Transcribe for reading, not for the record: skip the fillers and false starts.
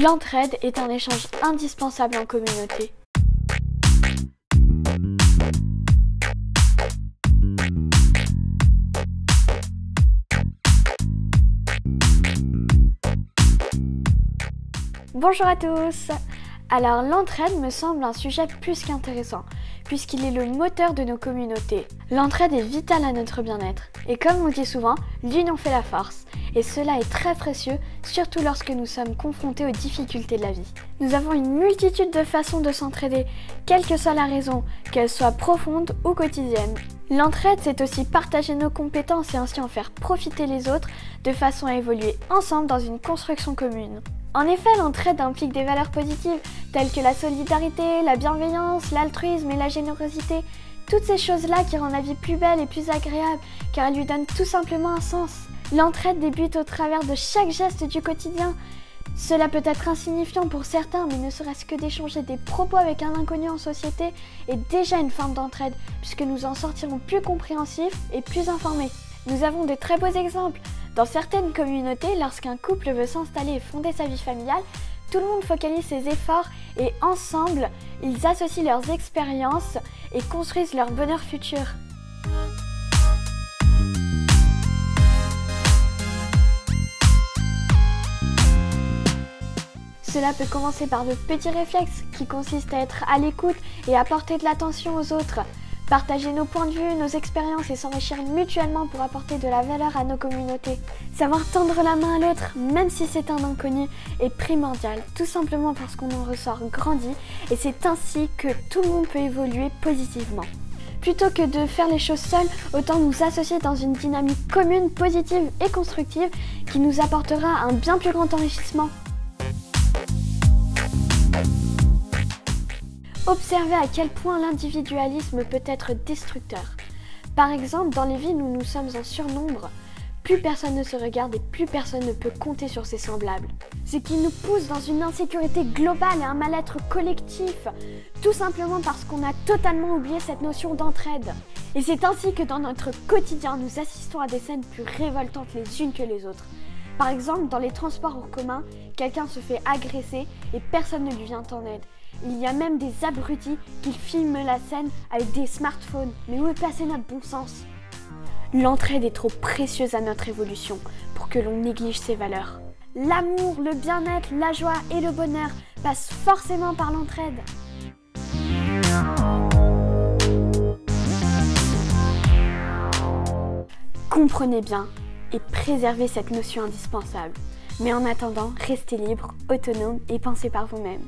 L'entraide est un échange indispensable en communauté. Bonjour à tous! Alors l'entraide me semble un sujet plus qu'intéressant, puisqu'il est le moteur de nos communautés. L'entraide est vitale à notre bien-être, et comme on dit souvent, l'union fait la force, et cela est très précieux, surtout lorsque nous sommes confrontés aux difficultés de la vie. Nous avons une multitude de façons de s'entraider, quelle que soit la raison, qu'elle soit profonde ou quotidienne. L'entraide, c'est aussi partager nos compétences et ainsi en faire profiter les autres, de façon à évoluer ensemble dans une construction commune. En effet, l'entraide implique des valeurs positives telles que la solidarité, la bienveillance, l'altruisme et la générosité. Toutes ces choses-là qui rendent la vie plus belle et plus agréable car elles lui donnent tout simplement un sens. L'entraide débute au travers de chaque geste du quotidien. Cela peut être insignifiant pour certains, mais ne serait-ce que d'échanger des propos avec un inconnu en société est déjà une forme d'entraide puisque nous en sortirons plus compréhensifs et plus informés. Nous avons de très beaux exemples. Dans certaines communautés, lorsqu'un couple veut s'installer et fonder sa vie familiale, tout le monde focalise ses efforts et ensemble, ils associent leurs expériences et construisent leur bonheur futur. Cela peut commencer par de petits réflexes qui consistent à être à l'écoute et à apporter de l'attention aux autres. Partager nos points de vue, nos expériences et s'enrichir mutuellement pour apporter de la valeur à nos communautés. Savoir tendre la main à l'autre, même si c'est un inconnu, est primordial, tout simplement parce qu'on en ressort grandi et c'est ainsi que tout le monde peut évoluer positivement. Plutôt que de faire les choses seules, autant nous associer dans une dynamique commune, positive et constructive qui nous apportera un bien plus grand enrichissement. Observez à quel point l'individualisme peut être destructeur. Par exemple, dans les villes où nous sommes en surnombre, plus personne ne se regarde et plus personne ne peut compter sur ses semblables. Ce qui nous pousse dans une insécurité globale et un mal-être collectif, tout simplement parce qu'on a totalement oublié cette notion d'entraide. Et c'est ainsi que dans notre quotidien, nous assistons à des scènes plus révoltantes les unes que les autres. Par exemple, dans les transports en commun, quelqu'un se fait agresser et personne ne lui vient en aide. Il y a même des abrutis qui filment la scène avec des smartphones. Mais où est passé notre bon sens? L'entraide est trop précieuse à notre évolution pour que l'on néglige ses valeurs. L'amour, le bien-être, la joie et le bonheur passent forcément par l'entraide. Comprenez bien et préservez cette notion indispensable. Mais en attendant, restez libre, autonome et pensez par vous-même.